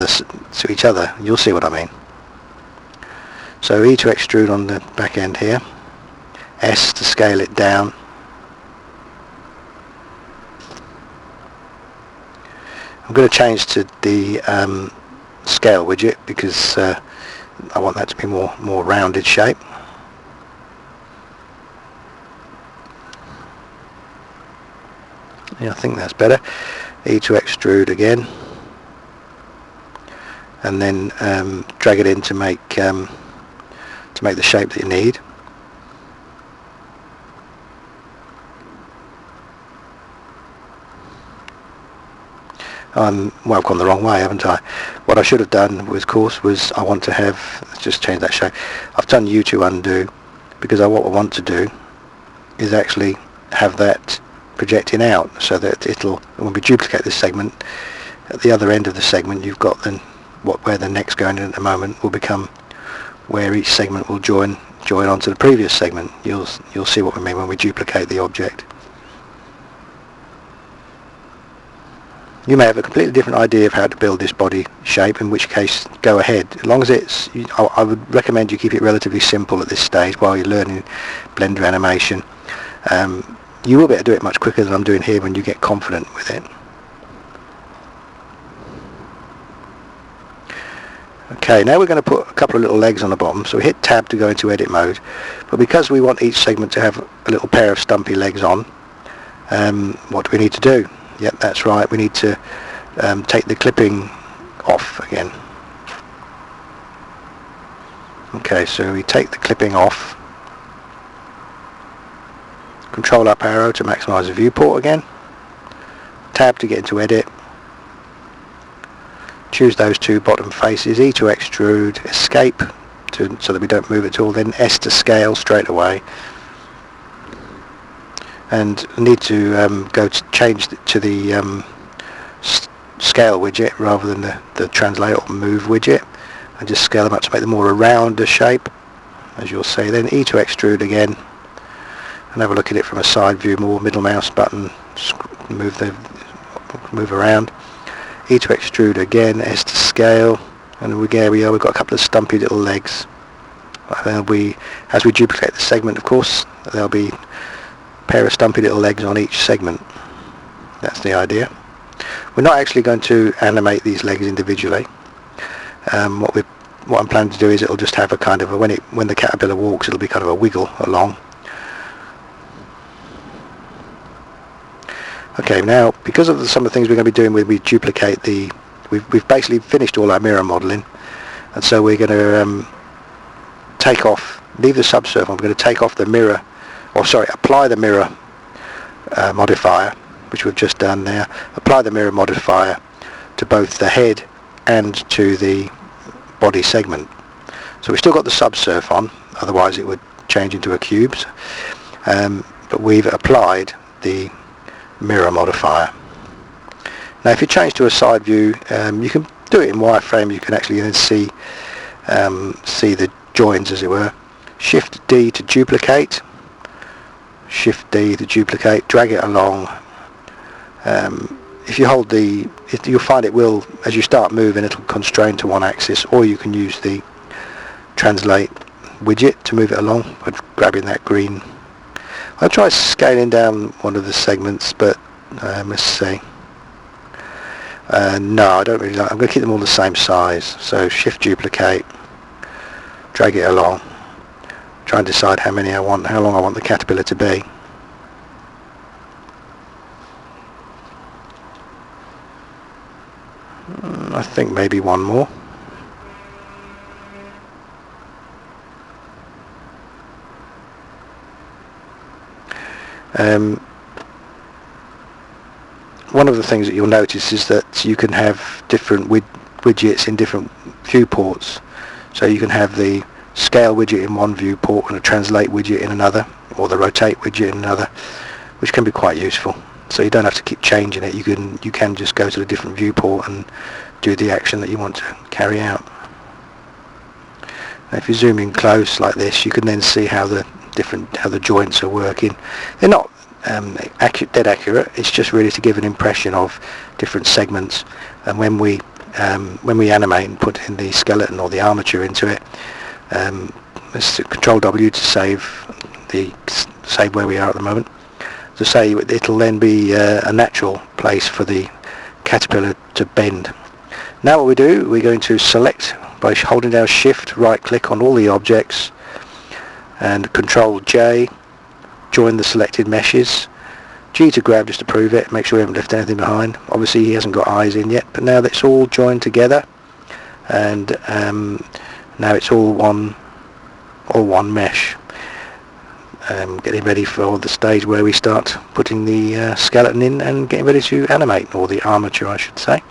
to each other. You'll see what I mean. So E to extrude on the back end here, S to scale it down, I'm going to change to the scale widget because I want that to be more rounded shape. Yeah, I think that's better. E to extrude again, and then drag it in to make the shape that you need. Well, I've gone the wrong way, haven't I? What I should have done was, I want to have, let's just change that shape. I've done U to undo because what I want to do is actually have that projecting out so that when we duplicate this segment, at the other end of the segment you've got then where the neck's going in at the moment will become where each segment will join onto the previous segment. You'll see what we mean when we duplicate the object. You may have a completely different idea of how to build this body shape, in which case go ahead. As long as I would recommend you keep it relatively simple at this stage while you're learning Blender animation. You will be able to do it much quicker than I'm doing here when you get confident with it. Okay, now we're going to put a couple of little legs on the bottom, so we hit tab to go into edit mode, but because we want each segment to have a little pair of stumpy legs on, what do we need to do? Yep, that's right, we need to take the clipping off again. Okay, so we take the clipping off, control up arrow to maximize the viewport again, tab to get into edit, choose those two bottom faces, E to extrude, escape so that we don't move at all, then S to scale straight away. And need to change to the scale widget rather than the translate or move widget, and just scale them up to make them more a rounder shape, as you'll see. Then E to extrude again, and have a look at it from a side view, more middle mouse button, move around. E to extrude again, S to scale, and there we are. We've got a couple of stumpy little legs. As we duplicate the segment, of course, there'll be pair of stumpy little legs on each segment. That's the idea. We're not actually going to animate these legs individually. What I'm planning to do is it'll just have a kind of when the caterpillar walks, it'll be kind of a wiggle along. Okay, now because of some of the things we're going to be doing when we duplicate we've basically finished all our mirror modeling, and so we're going to leave the subsurface. I'm going to take off the mirror, apply the mirror modifier, which we've just done there. Apply the mirror modifier to both the head and to the body segment. So we've still got the subsurf on, otherwise it would change into a cube. But we've applied the mirror modifier. Now if you change to a side view, you can do it in wireframe. You can actually then see the joins, as it were. Shift D to duplicate. Shift D to duplicate, drag it along. If you hold you'll find it will, as you start moving, it'll constrain to one axis, or you can use the translate widget to move it along by grabbing that green. I'll try scaling down one of the segments, but let's see. No, I don't really like. I'm going to keep them all the same size. So shift duplicate, drag it along. Try and decide how long I want the caterpillar to be. I think maybe one more. One of the things that you'll notice is that you can have different widgets in different viewports. So you can have the scale widget in one viewport and a translate widget in another, or the rotate widget in another, which can be quite useful. So you don't have to keep changing it. You can just go to a different viewport and do the action that you want to carry out. Now if you zoom in close like this, you can then see how the joints are working. They're not dead accurate. It's just really to give an impression of different segments. And when we when we animate and put in the skeleton or the armature into it, let's Control W to save where we are at the moment. To say it'll then be a natural place for the caterpillar to bend. Now what we do, we're going to select by holding down Shift, right click on all the objects, and Control J, join the selected meshes. G to grab just to prove it, make sure we haven't left anything behind. Obviously he hasn't got eyes in yet, but now that's all joined together, and now it's all one mesh. Getting ready for the stage where we start putting the skeleton in and getting ready to animate, or the armature I should say.